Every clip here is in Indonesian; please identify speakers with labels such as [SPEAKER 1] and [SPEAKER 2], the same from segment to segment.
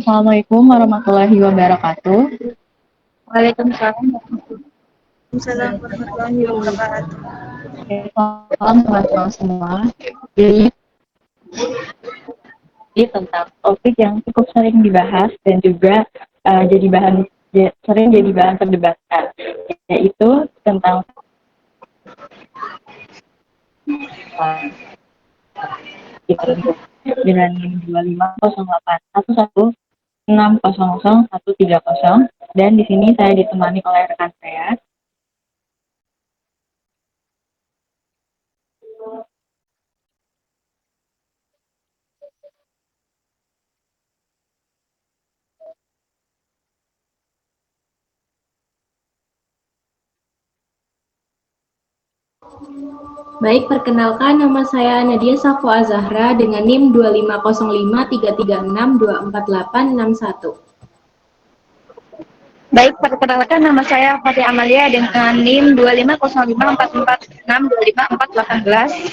[SPEAKER 1] Assalamualaikum warahmatullahi wabarakatuh.
[SPEAKER 2] Waalaikumsalam
[SPEAKER 1] Oke,
[SPEAKER 2] warahmatullahi wabarakatuh.
[SPEAKER 1] salam teman-teman semua. Jadi, ini tentang topik yang cukup sering dibahas dan juga sering jadi bahan perdebatan, yaitu tentang dengan 2508 1160 dan di sini saya ditemani oleh rekan saya.
[SPEAKER 3] Baik, perkenalkan nama saya Nadia Safwa Zahra dengan NIM 250533624861.
[SPEAKER 2] Baik, perkenalkan nama saya Fatia Amalia dengan NIM 2505446254418.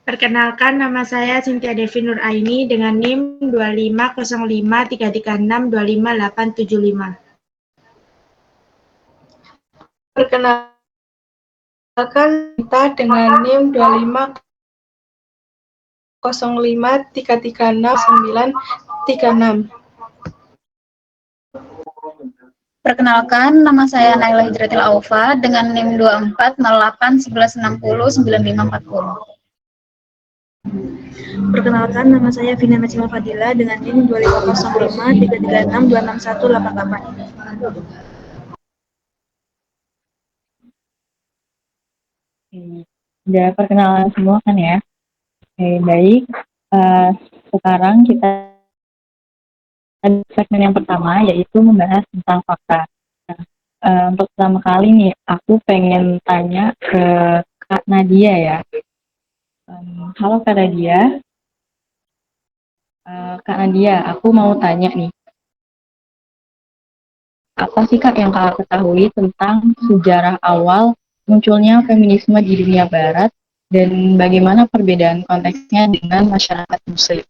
[SPEAKER 4] Perkenalkan, nama saya Cynthia Devi Nuraini dengan NIM 2505336258875.
[SPEAKER 5] Perkenalkan, kita dengan NIM 25053369936.
[SPEAKER 2] Perkenalkan, nama saya Naila Hijratil Aufa dengan NIM 240811609540.
[SPEAKER 4] Perkenalkan, nama saya Vina Najma Fadila dengan NIM 2505336261888.
[SPEAKER 1] Udah perkenalan semua kan ya? Oke, baik. Sekarang kita segmen yang pertama yaitu membahas tentang fakta. Nah, untuk pertama kali nih, aku pengen tanya ke Kak Nadia ya. Halo Kak Nadia. Kak Nadia, aku mau tanya nih. Apa sih Kak yang Kakak ketahui tentang sejarah awal munculnya feminisme di dunia barat dan bagaimana perbedaan konteksnya dengan masyarakat muslim?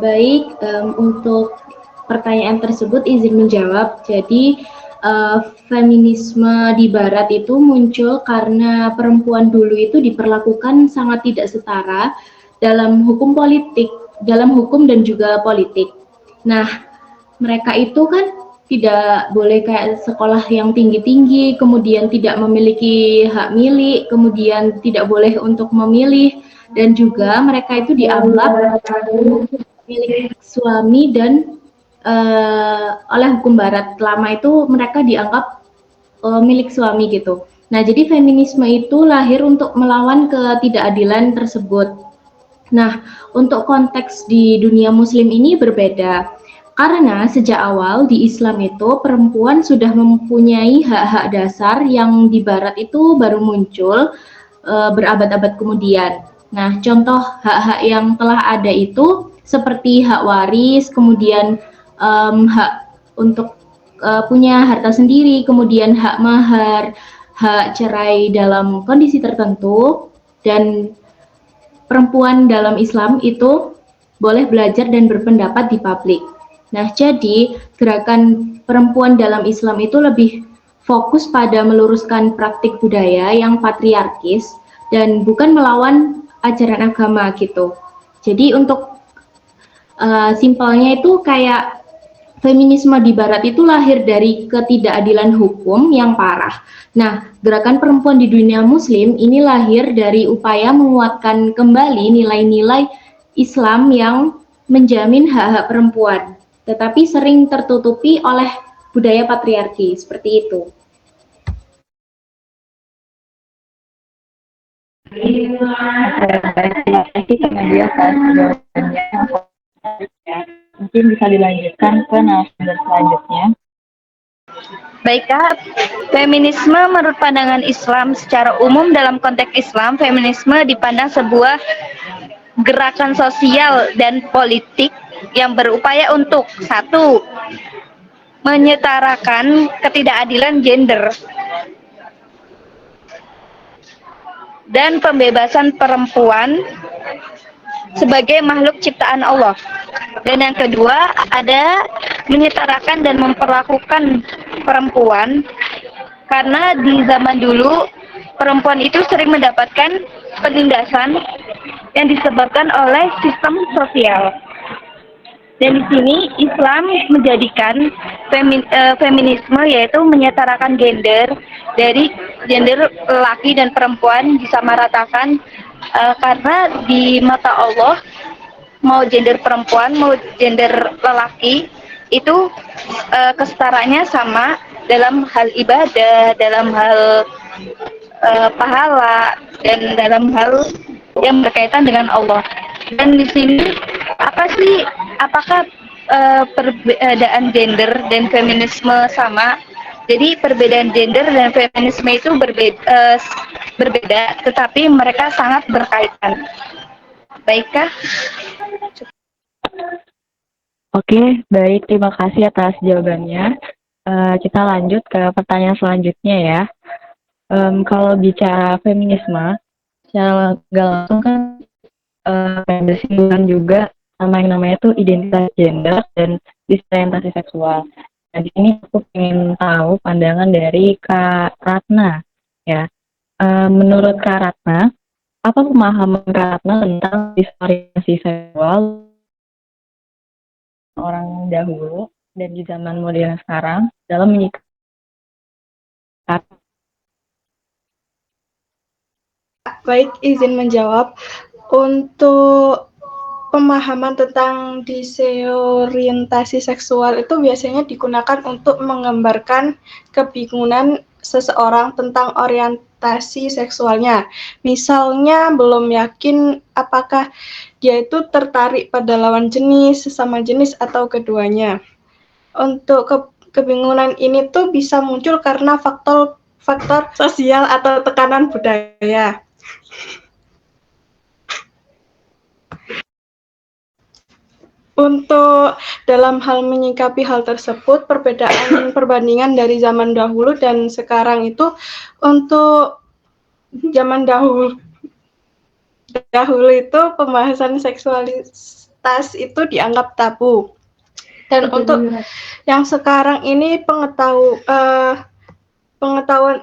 [SPEAKER 3] Baik, untuk pertanyaan tersebut izin menjawab. Jadi, feminisme di barat itu muncul karena perempuan dulu itu diperlakukan sangat tidak setara dalam dalam hukum dan juga politik. Nah, mereka itu kan tidak boleh kayak sekolah yang tinggi-tinggi, kemudian tidak memiliki hak milik, kemudian tidak boleh untuk memilih, dan juga mereka itu dianggap milik suami dan oleh hukum barat. Lama itu mereka dianggap milik suami gitu. Nah, jadi feminisme itu lahir untuk melawan ketidakadilan tersebut. Nah, untuk konteks di dunia muslim ini berbeda. Karena sejak awal di Islam itu perempuan sudah mempunyai hak-hak dasar yang di barat itu baru muncul berabad-abad kemudian. Nah, contoh hak-hak yang telah ada itu seperti hak waris, kemudian hak untuk punya harta sendiri, kemudian hak mahar, hak cerai dalam kondisi tertentu, dan perempuan dalam Islam itu boleh belajar dan berpendapat di publik. Nah, jadi gerakan perempuan dalam Islam itu lebih fokus pada meluruskan praktik budaya yang patriarkis dan bukan melawan ajaran agama gitu. Jadi untuk simpelnya itu kayak feminisme di barat itu lahir dari ketidakadilan hukum yang parah. Nah, gerakan perempuan di dunia muslim ini lahir dari upaya menguatkan kembali nilai-nilai Islam yang menjamin hak-hak perempuan, tetapi sering tertutupi oleh budaya patriarki, seperti itu.
[SPEAKER 1] Baik, terima kasih Kak Nadia atas jawabannya. Mungkin bisa dilanjutkan ke narasumber selanjutnya.
[SPEAKER 2] Baik Kak, feminisme menurut pandangan Islam secara umum dalam konteks Islam, feminisme dipandang sebuah gerakan sosial dan politik yang berupaya untuk satu, menyetarakan ketidakadilan gender. dan pembebasan perempuan sebagai makhluk ciptaan Allah. Dan yang kedua ada menyetarakan dan memperlakukan perempuan, karena di zaman dulu perempuan itu sering mendapatkan penindasan yang disebabkan oleh sistem sosial. Dan di sini Islam menjadikan feminisme, yaitu menyetarakan gender dari gender laki dan perempuan disamaratakan, karena di mata Allah mau gender perempuan mau gender lelaki itu kesetaraannya sama dalam hal ibadah, dalam hal pahala, dan dalam hal yang berkaitan dengan Allah. Dan di sini apakah perbedaan gender dan feminisme sama? Jadi perbedaan gender dan feminisme itu berbeda, tetapi mereka sangat berkaitan. Baikkah?
[SPEAKER 1] Oke, baik. Terima kasih atas jawabannya. Kita lanjut ke pertanyaan selanjutnya ya. Kalau bicara feminisme, secara nggak langsung kan bersinggungan juga sama yang namanya tuh identitas gender dan disorientasi seksual. Nah, di sini aku ingin tahu pandangan dari Kak Ratna ya. Menurut Kak Ratna, apa pemahaman Kak Ratna tentang disorientasi seksual orang dahulu dan di zaman modern sekarang dalam menyikapi?
[SPEAKER 5] Baik, izin menjawab. Untuk pemahaman tentang disorientasi seksual itu biasanya digunakan untuk menggambarkan kebingungan seseorang tentang orientasi seksualnya. Misalnya belum yakin apakah dia itu tertarik pada lawan jenis, sesama jenis, atau keduanya. Untuk kebingungan ini tuh bisa muncul karena faktor sosial atau tekanan budaya. Untuk dalam hal menyikapi hal tersebut, perbandingan dari zaman dahulu dan sekarang itu, untuk zaman dahulu itu pembahasan seksualitas itu dianggap tabu. Dan untuk yang sekarang ini pengetahuan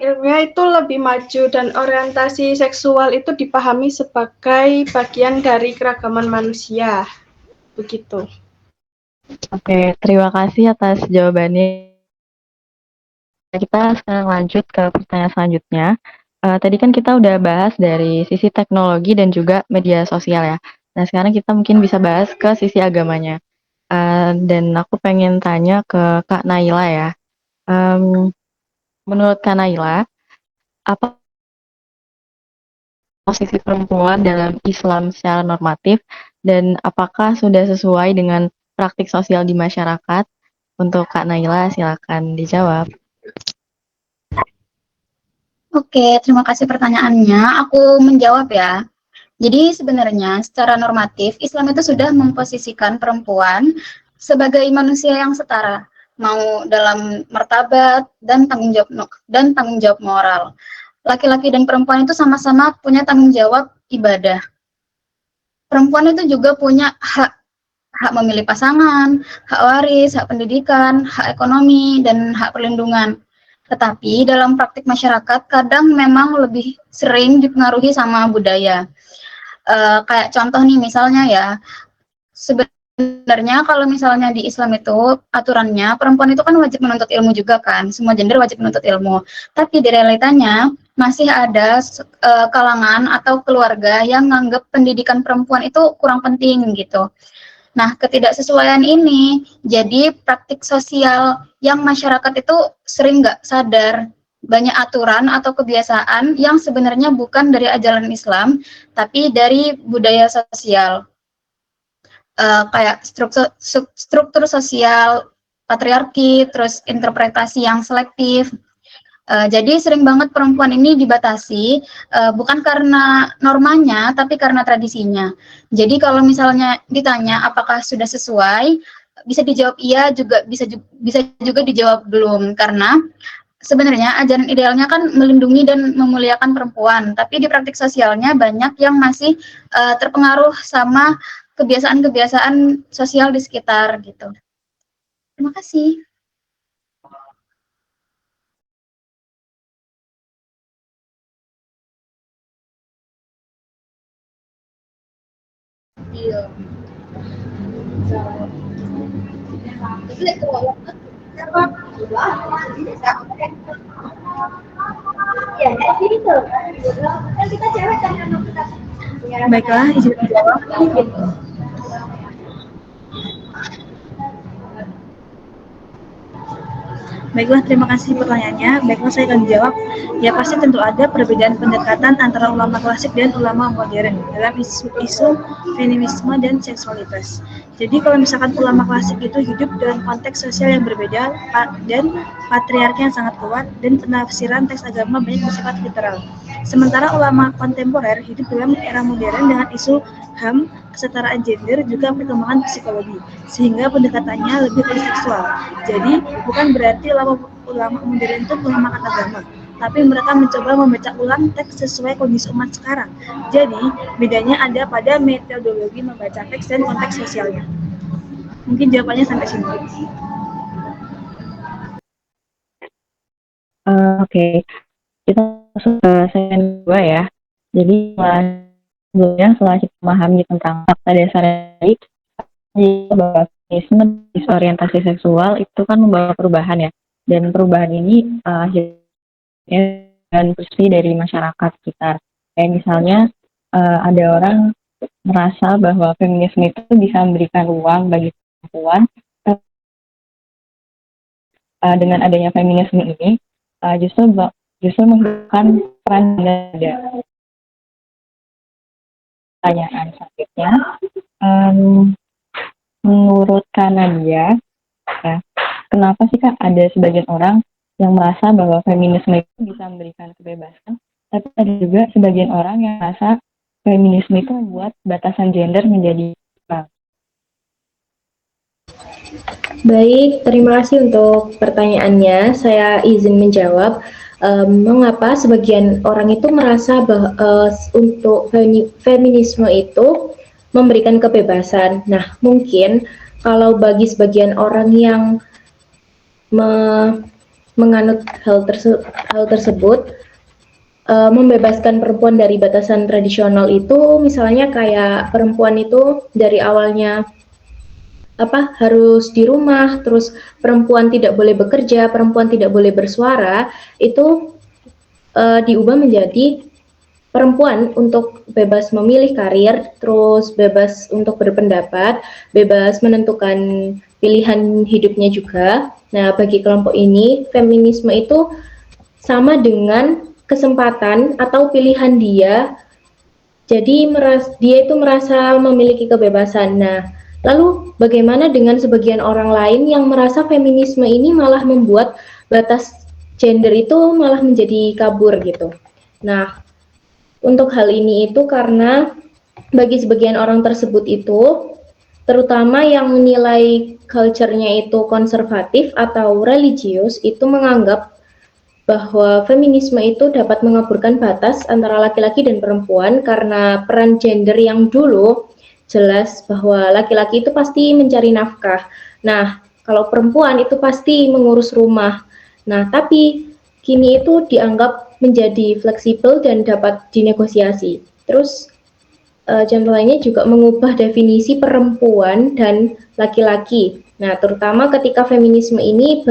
[SPEAKER 5] ilmiah itu lebih maju dan orientasi seksual itu dipahami sebagai bagian dari keragaman manusia. Begitu.
[SPEAKER 1] Oke, terima kasih atas jawabannya. Kita sekarang lanjut ke pertanyaan selanjutnya. Tadi kan kita udah bahas dari sisi teknologi dan juga media sosial ya. Nah, sekarang kita mungkin bisa bahas ke sisi agamanya. Dan aku pengen tanya ke Kak Naila ya. Menurut Kak Naila, apa posisi perempuan dalam Islam secara normatif dan apakah sudah sesuai dengan praktik sosial di masyarakat? Untuk Kak Naila, silakan dijawab.
[SPEAKER 6] Oke, terima kasih pertanyaannya. Aku menjawab ya. Jadi sebenarnya secara normatif Islam itu sudah memposisikan perempuan sebagai manusia yang setara, mau dalam martabat dan tanggung jawab moral. Laki-laki dan perempuan itu sama-sama punya tanggung jawab ibadah. Perempuan itu juga punya hak memilih pasangan, hak waris, hak pendidikan, hak ekonomi, dan hak perlindungan. Tetapi dalam praktik masyarakat kadang memang lebih sering dipengaruhi sama budaya. Kayak contoh nih misalnya ya, sebenarnya kalau misalnya di Islam itu aturannya perempuan itu kan wajib menuntut ilmu juga kan, semua gender wajib menuntut ilmu. Tapi di realitanya masih ada kalangan atau keluarga yang menganggap pendidikan perempuan itu kurang penting gitu. Nah, ketidaksesuaian ini jadi praktik sosial yang masyarakat itu sering nggak sadar. Banyak aturan atau kebiasaan yang sebenarnya bukan dari ajaran Islam, tapi dari budaya sosial. Kayak struktur sosial, patriarki, terus interpretasi yang selektif. Jadi sering banget perempuan ini dibatasi, bukan karena normanya, tapi karena tradisinya. Jadi kalau misalnya ditanya apakah sudah sesuai, bisa dijawab iya, juga bisa juga dijawab belum, karena sebenarnya ajaran idealnya kan melindungi dan memuliakan perempuan, tapi di praktik sosialnya banyak yang masih terpengaruh sama kebiasaan-kebiasaan sosial di sekitar gitu. Terima kasih. Iya.
[SPEAKER 7] Baiklah, izin menjawab. Baiklah, terima kasih pertanyaannya. Baiklah, saya akan jawab. Ya, pasti tentu ada perbedaan pendekatan antara ulama klasik dan ulama modern dalam isu feminisme dan seksualitas. Jadi, kalau misalkan ulama klasik itu hidup dalam konteks sosial yang berbeda dan patriarki yang sangat kuat dan penafsiran teks agama banyak bersifat literal. Sementara ulama kontemporer hidup dalam era modern dengan isu HAM, kesetaraan gender, juga perkembangan psikologi, sehingga pendekatannya lebih kontekstual. Jadi, bukan berarti ulama modern itu melemahkan agama, tapi mereka mencoba membaca ulang teks sesuai kondisi umat sekarang. Jadi, bedanya ada pada metodologi membaca teks dan konteks sosialnya. Mungkin jawabannya sampai sini.
[SPEAKER 1] Oke. Kita masuk ke segmen 2 ya. Jadi setelah kita memahami tentang fakta dasar bahwa feminisme disorientasi seksual itu kan membawa perubahan ya. Dan perubahan ini akhirnya dan bersih dari masyarakat sekitar. Kayak misalnya ada orang merasa bahwa feminisme itu bisa memberikan ruang bagi perempuan. Dengan adanya feminisme ini justru membutuhkan peran ganda. Pertanyaan selanjutnya, menurut Kak Nadia, ya, kenapa sih Kak ada sebagian orang yang merasa bahwa feminisme itu bisa memberikan kebebasan, tapi ada juga sebagian orang yang merasa feminisme itu membuat batasan gender menjadi kurang?
[SPEAKER 3] Baik, terima kasih untuk pertanyaannya. Saya izin menjawab. Mengapa sebagian orang itu merasa bahwa untuk feminisme itu memberikan kebebasan. Nah, mungkin kalau bagi sebagian orang yang menganut hal tersebut, membebaskan perempuan dari batasan tradisional itu, misalnya kayak perempuan itu dari awalnya harus di rumah, terus perempuan tidak boleh bekerja, perempuan tidak boleh bersuara, itu diubah menjadi perempuan untuk bebas memilih karir, terus bebas untuk berpendapat, bebas menentukan pilihan hidupnya juga. Nah, bagi kelompok ini, feminisme itu sama dengan kesempatan atau pilihan dia. Jadi dia itu merasa memiliki kebebasan. Nah, lalu bagaimana dengan sebagian orang lain yang merasa feminisme ini malah membuat batas gender itu malah menjadi kabur gitu. Nah, untuk hal ini itu karena bagi sebagian orang tersebut itu, terutama yang menilai culture-nya itu konservatif atau religius, itu menganggap bahwa feminisme itu dapat mengaburkan batas antara laki-laki dan perempuan karena peran gender yang dulu jelas bahwa laki-laki itu pasti mencari nafkah. Nah, kalau perempuan itu pasti mengurus rumah. Nah, tapi kini itu dianggap menjadi fleksibel dan dapat dinegosiasi. Terus contoh lainnya juga mengubah definisi perempuan dan laki-laki. Nah, terutama ketika feminisme ini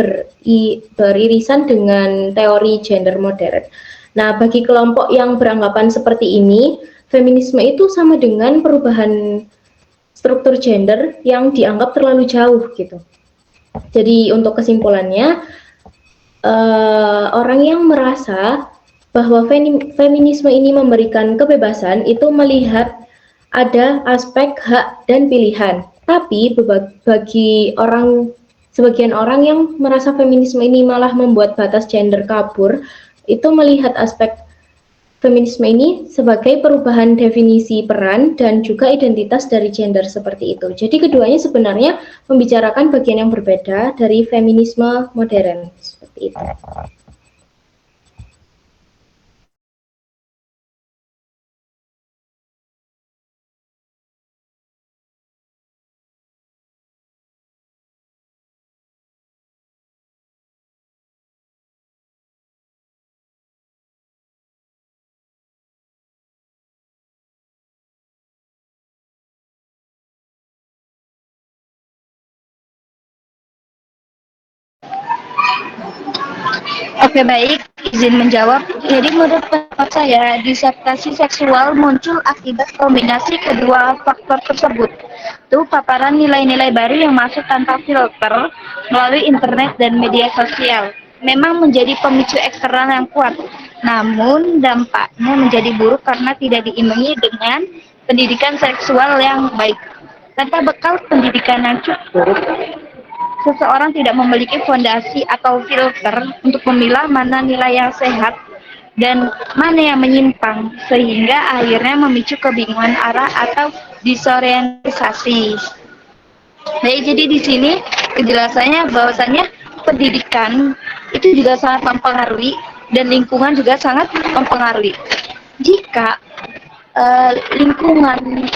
[SPEAKER 3] beririsan dengan teori gender modern. Nah, bagi kelompok yang beranggapan seperti ini, feminisme itu sama dengan perubahan struktur gender yang dianggap terlalu jauh gitu. Jadi untuk kesimpulannya, orang yang merasa bahwa feminisme ini memberikan kebebasan itu melihat ada aspek hak dan pilihan. Tapi bagi sebagian orang yang merasa feminisme ini malah membuat batas gender kabur, itu melihat aspek feminisme ini sebagai perubahan definisi peran dan juga identitas dari gender seperti itu. Jadi keduanya sebenarnya membicarakan bagian yang berbeda dari feminisme modern seperti itu.
[SPEAKER 2] Oke baik, izin menjawab. Jadi menurut pendapat saya, disertasi seksual muncul akibat kombinasi kedua faktor tersebut. Itu paparan nilai-nilai baru yang masuk tanpa filter melalui internet dan media sosial. Memang menjadi pemicu eksternal yang kuat. Namun dampaknya menjadi buruk karena tidak diimbangi dengan pendidikan seksual yang baik. Tanpa bekal pendidikan yang cukup, seseorang tidak memiliki fondasi atau filter untuk memilah mana nilai yang sehat dan mana yang menyimpang, sehingga akhirnya memicu kebingungan arah atau disorientasi. Baik, jadi di sini kejelasannya bahwasannya pendidikan itu juga sangat mempengaruhi dan lingkungan juga sangat mempengaruhi. Jika lingkungan,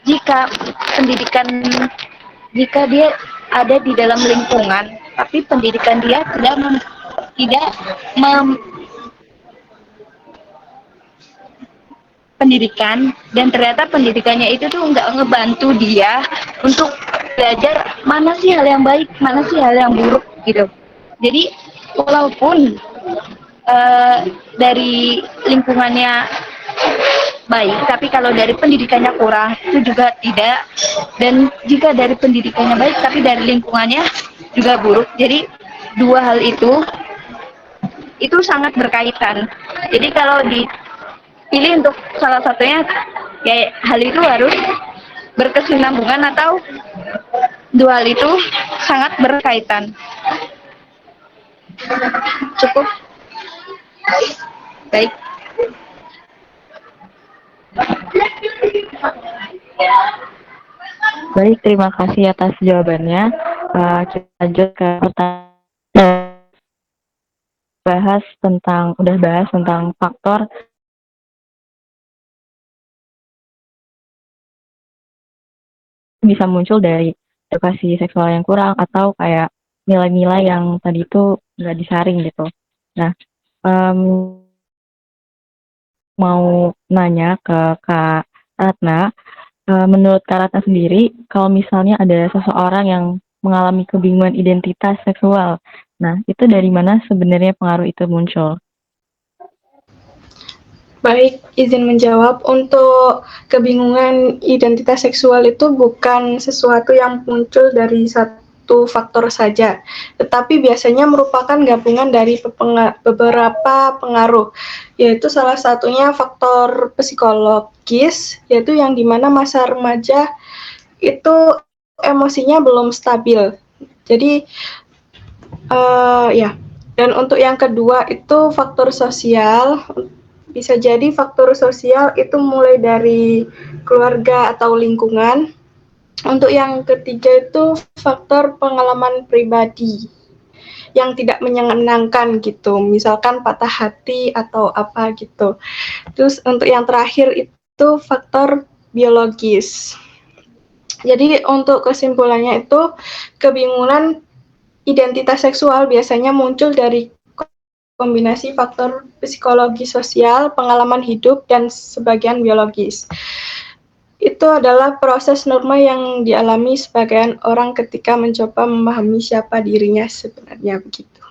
[SPEAKER 2] jika pendidikan, jika dia ada di dalam lingkungan, tapi pendidikan dia tidak mem, pendidikan dan ternyata pendidikannya itu tuh nggak ngebantu dia untuk belajar mana sih hal yang baik, mana sih hal yang buruk gitu. Jadi walaupun dari lingkungannya baik, tapi kalau dari pendidikannya kurang itu juga tidak. Dan jika dari pendidikannya baik tapi dari lingkungannya juga buruk, jadi dua hal itu sangat berkaitan. Jadi kalau dipilih untuk salah satunya, ya hal itu harus berkesinambungan atau dua hal itu sangat berkaitan. Cukup baik.
[SPEAKER 1] Baik, terima kasih atas jawabannya. Kita lanjut ke pertanyaan. Udah bahas tentang faktor bisa muncul dari edukasi seksual yang kurang atau kayak nilai-nilai yang tadi itu nggak disaring gitu. Nah, um, mau nanya ke Kak Ratna, menurut Kak Ratna sendiri, kalau misalnya ada seseorang yang mengalami kebingungan identitas seksual, nah itu dari mana sebenarnya pengaruh itu muncul?
[SPEAKER 5] Baik, izin menjawab. Untuk kebingungan identitas seksual itu bukan sesuatu yang muncul dari satu faktor saja, tetapi biasanya merupakan gabungan dari beberapa pengaruh, yaitu salah satunya faktor psikologis, yaitu yang dimana masa remaja itu emosinya belum stabil. Jadi, ya. Dan untuk yang kedua itu faktor sosial. Bisa jadi faktor sosial itu mulai dari keluarga atau lingkungan. Untuk yang ketiga itu faktor pengalaman pribadi yang tidak menyenangkan gitu, misalkan patah hati atau apa gitu. Terus untuk yang terakhir itu faktor biologis. Jadi untuk kesimpulannya itu kebingungan identitas seksual biasanya muncul dari kombinasi faktor psikologi sosial, pengalaman hidup, dan sebagian biologis. Itu adalah proses normal yang dialami sebagian orang ketika mencoba memahami siapa dirinya sebenarnya begitu.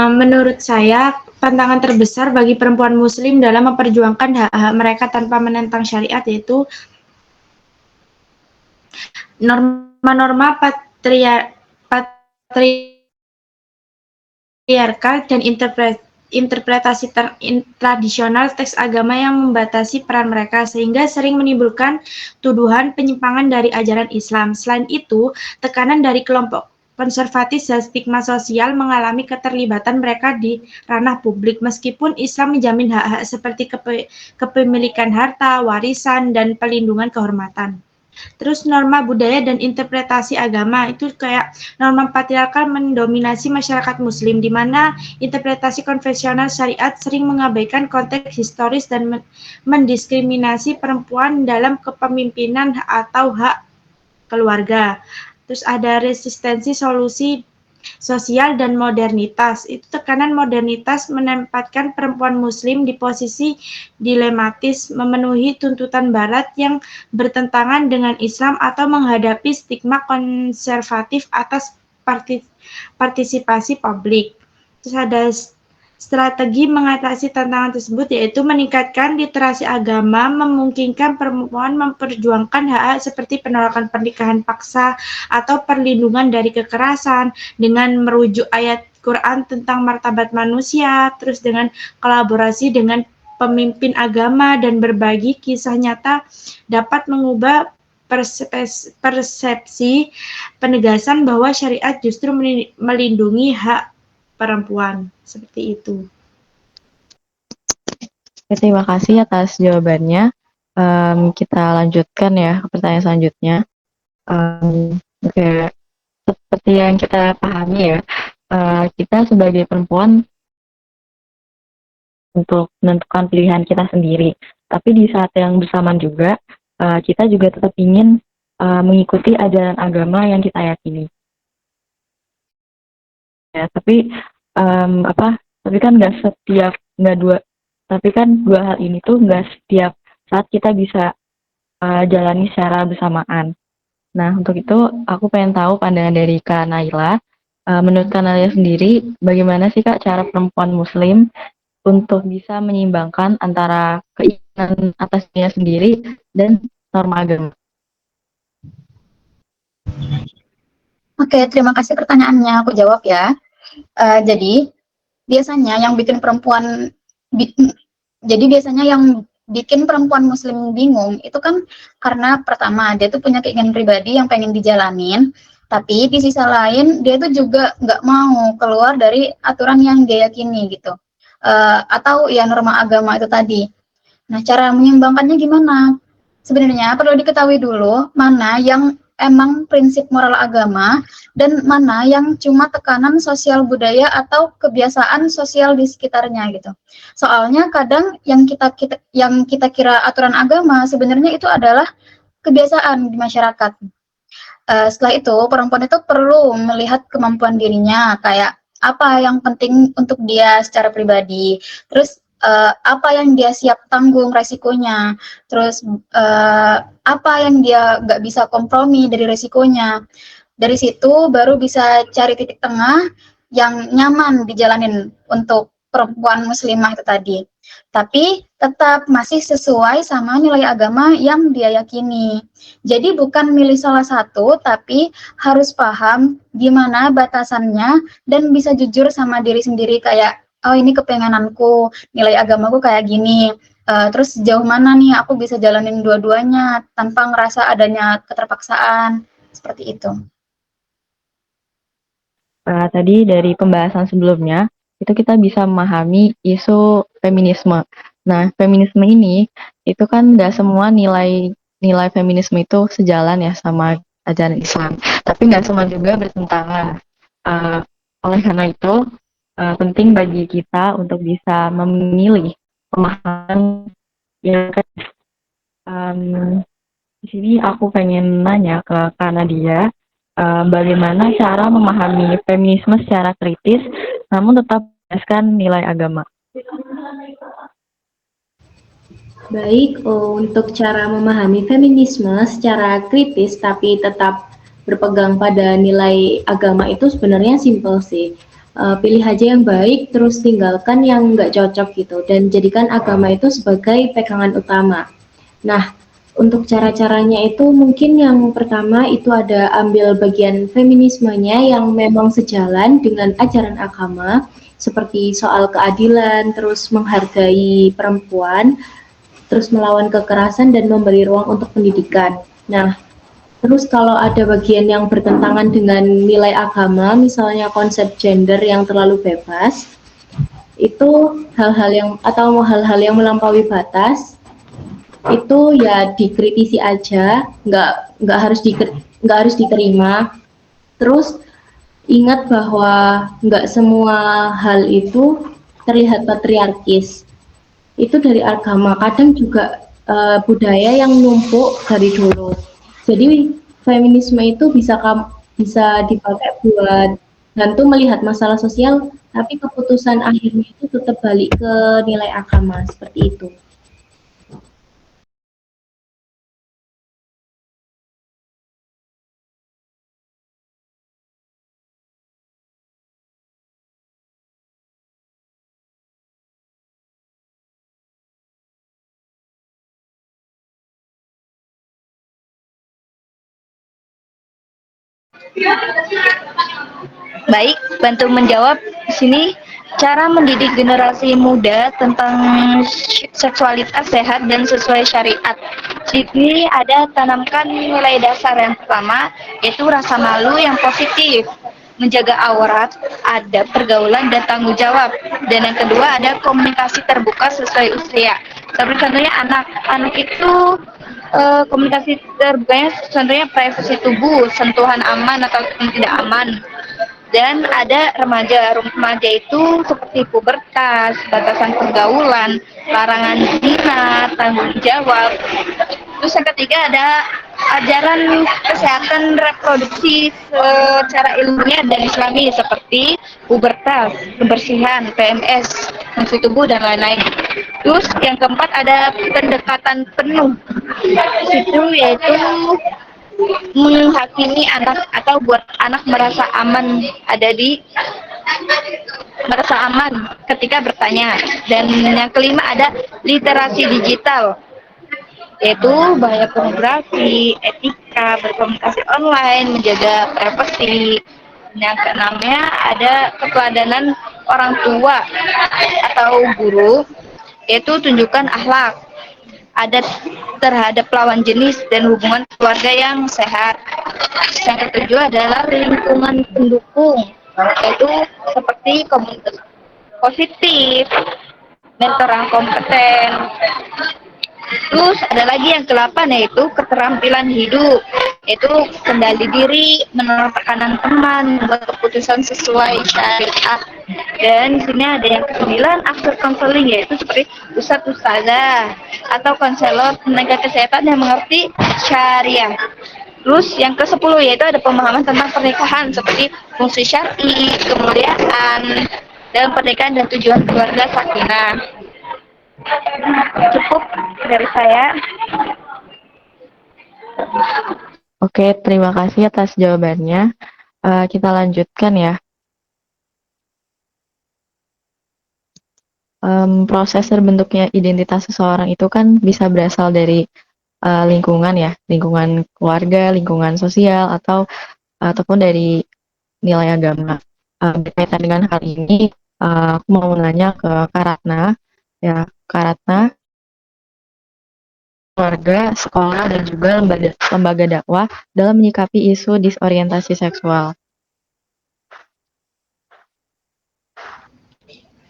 [SPEAKER 4] Menurut saya, tantangan terbesar bagi perempuan Muslim dalam memperjuangkan hak-hak mereka tanpa menentang syariat yaitu norma-norma patriarkal dan interpretasi tradisional teks agama yang membatasi peran mereka, sehingga sering menimbulkan tuduhan penyimpangan dari ajaran Islam. Selain itu, tekanan dari kelompok konservatif dan stigma sosial mengalami keterlibatan mereka di ranah publik, meskipun Islam menjamin hak-hak seperti kepemilikan harta, warisan, dan pelindungan kehormatan. Terus norma budaya dan interpretasi agama itu kayak norma patriarkal mendominasi masyarakat muslim di mana interpretasi konvensional syariat sering mengabaikan konteks historis dan mendiskriminasi perempuan dalam kepemimpinan atau hak keluarga. Terus ada resistensi solusi sosial dan modernitas. Itu tekanan modernitas menempatkan perempuan muslim di posisi dilematis, memenuhi tuntutan barat yang bertentangan dengan Islam atau menghadapi stigma konservatif atas partisipasi publik. Terus ada strategi mengatasi tantangan tersebut yaitu meningkatkan literasi agama, memungkinkan perempuan memperjuangkan hak-hak seperti penolakan pernikahan paksa atau perlindungan dari kekerasan dengan merujuk ayat Quran tentang martabat manusia, terus dengan kolaborasi dengan pemimpin agama dan berbagi kisah nyata dapat mengubah persepsi penegasan bahwa syariat justru melindungi hak perempuan. Seperti itu.
[SPEAKER 1] Terima kasih atas jawabannya. Kita lanjutkan ya ke pertanyaan selanjutnya. Oke, seperti yang kita pahami ya, kita sebagai perempuan untuk menentukan pilihan kita sendiri. Tapi di saat yang bersamaan juga, kita juga tetap ingin mengikuti ajaran agama yang kita yakini. Ya, tapi tapi kan tapi kan dua hal ini tuh nggak setiap saat kita bisa jalani secara bersamaan. Nah, untuk itu aku pengen tahu pandangan dari Kak Naila. Menurut Kak Naila sendiri, bagaimana sih Kak cara perempuan Muslim untuk bisa menyeimbangkan antara keinginan atas dirinya sendiri dan norma agama?
[SPEAKER 6] Oke, terima kasih pertanyaannya. Aku jawab ya. Jadi biasanya yang bikin perempuan Muslim bingung itu kan karena pertama dia tuh punya keinginan pribadi yang pengen dijalanin, tapi di sisi lain dia tuh juga nggak mau keluar dari aturan yang dia yakini gitu, atau ya norma agama itu tadi. Nah, cara menyeimbangkannya gimana? Sebenarnya perlu diketahui dulu mana yang emang prinsip moral agama dan mana yang cuma tekanan sosial budaya atau kebiasaan sosial di sekitarnya gitu. Soalnya kadang yang kita kira aturan agama sebenarnya itu adalah kebiasaan di masyarakat. Setelah itu perempuan itu perlu melihat kemampuan dirinya, kayak apa yang penting untuk dia secara pribadi, terus apa yang dia siap tanggung resikonya, terus apa yang dia nggak bisa kompromi dari resikonya. Dari situ baru bisa cari titik tengah yang nyaman dijalanin untuk perempuan muslimah itu tadi. Tapi tetap masih sesuai sama nilai agama yang dia yakini. Jadi bukan milih salah satu, tapi harus paham gimana batasannya dan bisa jujur sama diri sendiri kayak, oh ini kepengenanku, nilai agamaku kayak gini. Terus sejauh mana nih aku bisa jalanin dua-duanya tanpa ngerasa adanya keterpaksaan, seperti itu.
[SPEAKER 1] Tadi dari pembahasan sebelumnya, itu kita bisa memahami isu feminisme. Nah, feminisme ini, itu kan nggak semua nilai feminisme itu sejalan ya sama ajaran Islam. Tapi nggak semua juga bertentangan. Oleh karena itu, penting bagi kita untuk bisa memilih pemahaman yang di sini aku pengen nanya ke Kak Nadia, bagaimana cara memahami feminisme secara kritis namun tetap berdasarkan nilai agama.
[SPEAKER 3] Baik, untuk cara memahami feminisme secara kritis tapi tetap berpegang pada nilai agama itu sebenarnya simpel sih. Pilih aja yang baik, terus tinggalkan yang nggak cocok gitu, dan jadikan agama itu sebagai pegangan utama. Nah, untuk cara-caranya itu mungkin yang pertama itu ada ambil bagian feminismenya yang memang sejalan dengan ajaran agama, seperti soal keadilan, terus menghargai perempuan, terus melawan kekerasan dan memberi ruang untuk pendidikan. Nah, terus kalau ada bagian yang bertentangan dengan nilai agama, misalnya konsep gender yang terlalu bebas, itu hal-hal yang melampaui batas, itu ya dikritisi aja, nggak harus diterima. Terus ingat bahwa nggak semua hal itu terlihat patriarkis. Itu dari agama, kadang juga budaya yang numpuk dari dulu. Jadi feminisme itu bisa dipakai buat bantu melihat masalah sosial, tapi keputusan akhirnya itu tetap balik ke nilai agama seperti itu.
[SPEAKER 2] Baik, bantu menjawab di sini cara mendidik generasi muda tentang seksualitas sehat dan sesuai syariat. Sini ada tanamkan nilai dasar yang pertama, yaitu rasa malu yang positif, menjaga aurat, adab pergaulan dan tanggung jawab. Dan yang kedua ada komunikasi terbuka sesuai usia. Seperti contohnya anak itu komunikasi terbukanya contohnya privasi tubuh, sentuhan aman atau tidak aman. Dan ada remaja. Remaja itu seperti pubertas, batasan pergaulan, larangan zina, tanggung jawab. Terus yang ketiga ada ajaran kesehatan reproduksi secara ilmiah dan islami seperti pubertas, kebersihan, PMS, fungsi tubuh dan lain-lain. Terus yang keempat ada pendekatan penuh. Di situ yaitu menghakimi anak atau buat anak merasa aman ketika bertanya. Dan yang kelima ada literasi digital, yaitu bahaya pornografi, etika, berkomunikasi online, menjaga privasi. Yang keenamnya ada keteladanan orang tua atau guru, yaitu tunjukkan akhlak, adat terhadap lawan jenis dan hubungan keluarga yang sehat. Yang ketujuh adalah lingkungan pendukung, yaitu seperti komunitas positif, mentor yang kompeten. Terus ada lagi yang ke-8 yaitu keterampilan hidup, yaitu kendali diri, menolak tekanan teman, membuat keputusan sesuai syariat. Dan di sini ada yang ke-9 aktor konseling, yaitu seperti ustadzah atau konselor tenaga kesehatan yang mengerti syariah. Terus yang ke-10 yaitu ada pemahaman tentang pernikahan seperti fungsi syar'i, kemuliaan, dalam pernikahan dan tujuan keluarga sakinah. Cukup dari saya.
[SPEAKER 1] Oke, terima kasih atas jawabannya. Kita lanjutkan ya. Proses terbentuknya identitas seseorang itu kan bisa berasal dari lingkungan ya, lingkungan keluarga, lingkungan sosial, ataupun dari nilai agama. Berkaitan dengan hal ini, aku mau menanya ke Kak Ratna, ya, Kak Ratna, keluarga, sekolah, dan juga lembaga dakwah dalam menyikapi isu disorientasi seksual.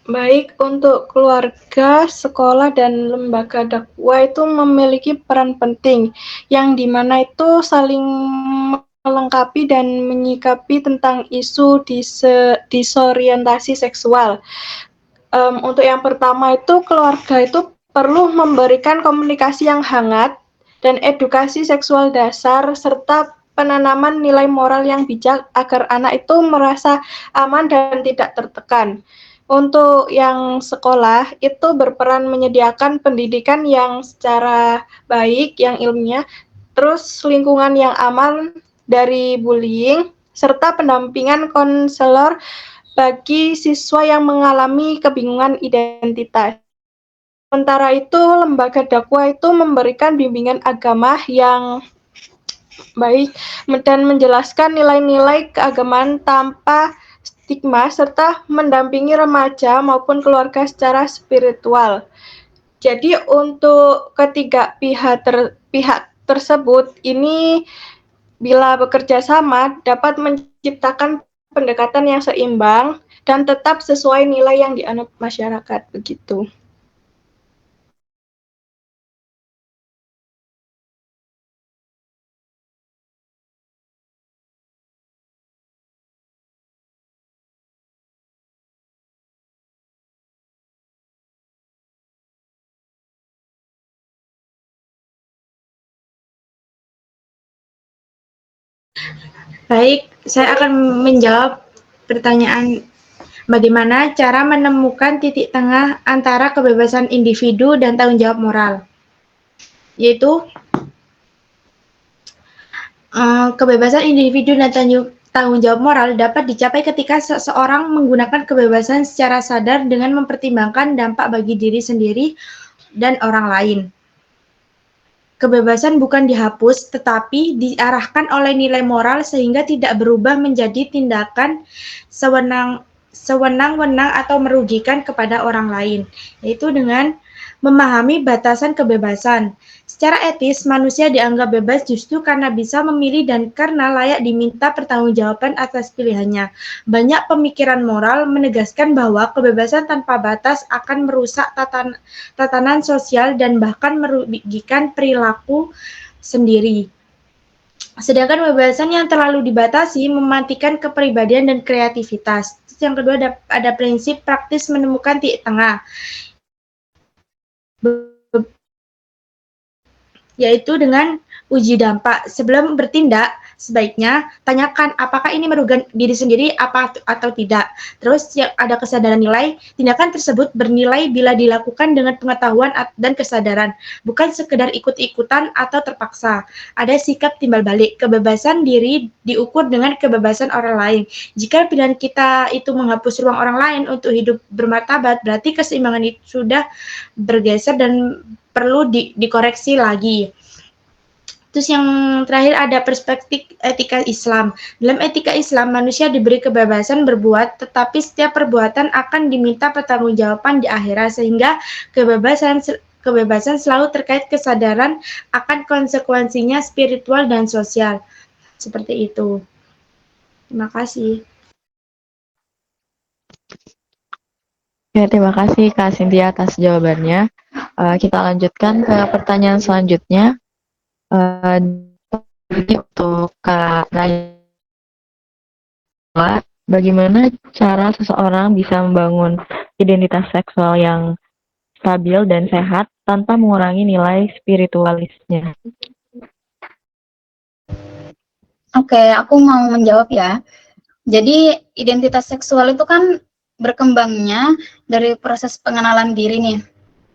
[SPEAKER 5] Baik, untuk keluarga, sekolah, dan lembaga dakwah itu memiliki peran penting, yang dimana itu saling melengkapi dan menyikapi tentang isu disorientasi seksual. Untuk yang pertama itu, keluarga itu perlu memberikan komunikasi yang hangat dan edukasi seksual dasar, serta penanaman nilai moral yang bijak agar anak itu merasa aman dan tidak tertekan. Untuk yang sekolah itu berperan menyediakan pendidikan yang secara baik, yang ilmiah, terus lingkungan yang aman dari bullying, serta pendampingan konselor bagi siswa yang mengalami kebingungan identitas. Sementara itu, lembaga dakwah itu memberikan bimbingan agama yang baik dan menjelaskan nilai-nilai keagamaan tanpa stigma serta mendampingi remaja maupun keluarga secara spiritual. Jadi untuk ketiga pihak tersebut ini bila bekerja sama dapat menciptakan pendekatan yang seimbang dan tetap sesuai nilai yang dianut masyarakat begitu.
[SPEAKER 4] Baik, saya akan menjawab pertanyaan bagaimana cara menemukan titik tengah antara kebebasan individu dan tanggung jawab moral. Yaitu kebebasan individu dan tanggung jawab moral dapat dicapai ketika seseorang menggunakan kebebasan secara sadar dengan mempertimbangkan dampak bagi diri sendiri dan orang lain. Kebebasan bukan dihapus, tetapi diarahkan oleh nilai moral sehingga tidak berubah menjadi tindakan sewenang-wenang atau merugikan kepada orang lain, yaitu dengan memahami batasan kebebasan. Secara etis, manusia dianggap bebas justru karena bisa memilih dan karena layak diminta pertanggungjawaban atas pilihannya. Banyak pemikiran moral menegaskan bahwa kebebasan tanpa batas akan merusak tatanan sosial dan bahkan merugikan perilaku sendiri. Sedangkan kebebasan yang terlalu dibatasi mematikan kepribadian dan kreativitas. Terus yang kedua ada prinsip praktis menemukan titik tengah, yaitu dengan uji dampak. Sebelum bertindak, sebaiknya tanyakan apakah ini merugikan diri sendiri atau tidak. Terus yang ada kesadaran nilai, tindakan tersebut bernilai bila dilakukan dengan pengetahuan dan kesadaran, bukan sekedar ikut-ikutan atau terpaksa. Ada sikap timbal balik, kebebasan diri diukur dengan kebebasan orang lain. Jika pilihan kita itu menghapus ruang orang lain untuk hidup bermartabat, berarti keseimbangan itu sudah bergeser dan perlu dikoreksi lagi. Terus yang terakhir ada perspektif etika Islam. Dalam etika Islam, manusia diberi kebebasan berbuat, tetapi setiap perbuatan akan diminta pertanggungjawaban di akhirat, sehingga kebebasan selalu terkait kesadaran akan konsekuensinya spiritual dan sosial. Seperti itu. Terima kasih.
[SPEAKER 1] Oke, terima kasih Kak Cynthia atas jawabannya. Kita lanjutkan ke pertanyaan selanjutnya. Ini untuk Kak Nayla, bagaimana cara seseorang bisa membangun identitas seksual yang stabil dan sehat tanpa mengurangi nilai spiritualisnya?
[SPEAKER 6] Oke, aku mau menjawab ya. Jadi identitas seksual itu kan berkembangnya dari proses pengenalan diri nih.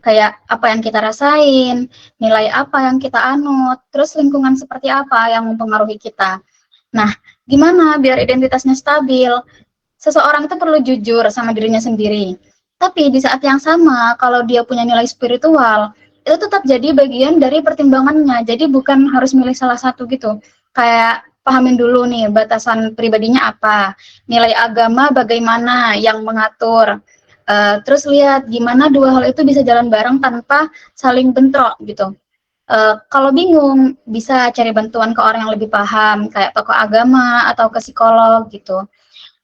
[SPEAKER 6] Kayak apa yang kita rasain, nilai apa yang kita anut, terus lingkungan seperti apa yang mempengaruhi kita. Nah, gimana biar identitasnya stabil? Seseorang itu perlu jujur sama dirinya sendiri. Tapi di saat yang sama, kalau dia punya nilai spiritual, itu tetap jadi bagian dari pertimbangannya. Jadi bukan harus milih salah satu gitu. Kayak pahamin dulu nih batasan pribadinya apa, nilai agama bagaimana yang mengatur. Terus lihat gimana dua hal itu bisa jalan bareng tanpa saling bentrok gitu. Kalau bingung bisa cari bantuan ke orang yang lebih paham kayak tokoh agama atau ke psikolog gitu.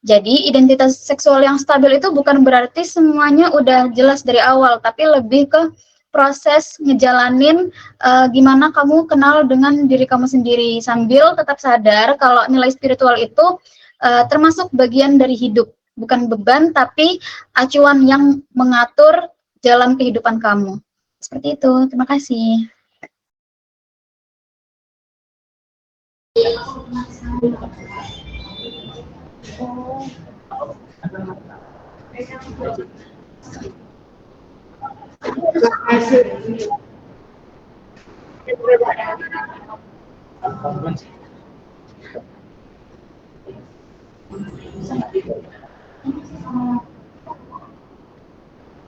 [SPEAKER 6] Jadi identitas seksual yang stabil itu bukan berarti semuanya udah jelas dari awal, tapi lebih ke proses ngejalanin gimana kamu kenal dengan diri kamu sendiri sambil tetap sadar kalau nilai spiritual itu termasuk bagian dari hidup, bukan beban tapi acuan yang mengatur jalan kehidupan kamu. Seperti itu. Terima kasih.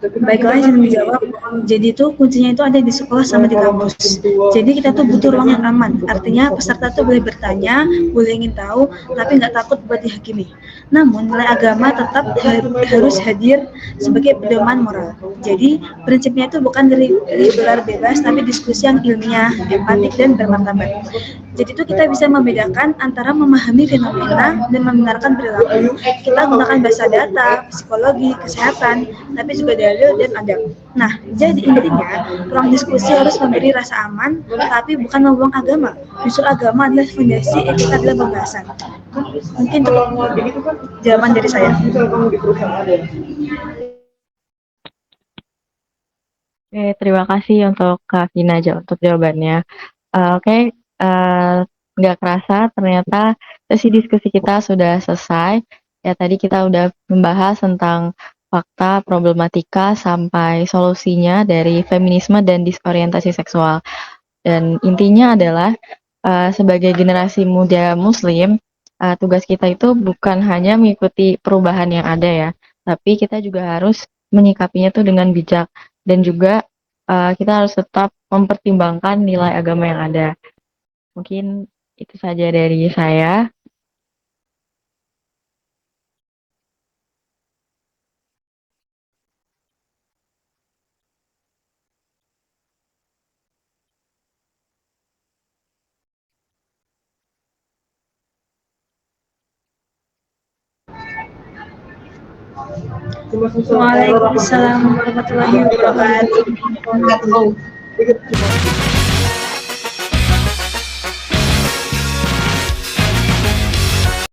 [SPEAKER 7] Baiklah, izin menjawab. Jadi itu kuncinya itu ada di sekolah sama di kampus. Jadi kita tuh butuh ruang yang aman. Artinya peserta tuh boleh bertanya, boleh ingin tahu, tapi nggak takut buat dihakimi. Namun nilai agama tetap harus hadir sebagai pedoman moral. Jadi prinsipnya itu bukan dari gelar bebas, tapi diskusi yang ilmiah, empatik dan bermartabat. Jadi itu kita bisa membedakan antara memahami fenomena dan membenarkan perilaku. Kita gunakan bahasa data, psikologi, kesehatan, tapi juga dalil dan adab. Nah, jadi intinya ruang diskusi harus memberi rasa aman, tapi bukan membuang agama. Justru agama adalah fondasi, etika adalah pembahasan. Mungkin cukup jawaban dari saya.
[SPEAKER 1] Oke, terima kasih untuk Kak Kina untuk jawabannya. Oke, nggak kerasa ternyata sesi diskusi kita sudah selesai. Ya tadi kita udah membahas tentang fakta, problematika, sampai solusinya dari feminisme dan disorientasi seksual. Dan intinya adalah sebagai generasi muda Muslim, tugas kita itu bukan hanya mengikuti perubahan yang ada ya, tapi kita juga harus menyikapinya tuh dengan bijak dan juga kita harus tetap mempertimbangkan nilai agama yang ada. Mungkin itu saja dari saya.
[SPEAKER 7] Waalaikumsalam warahmatullahi wabarakatuh.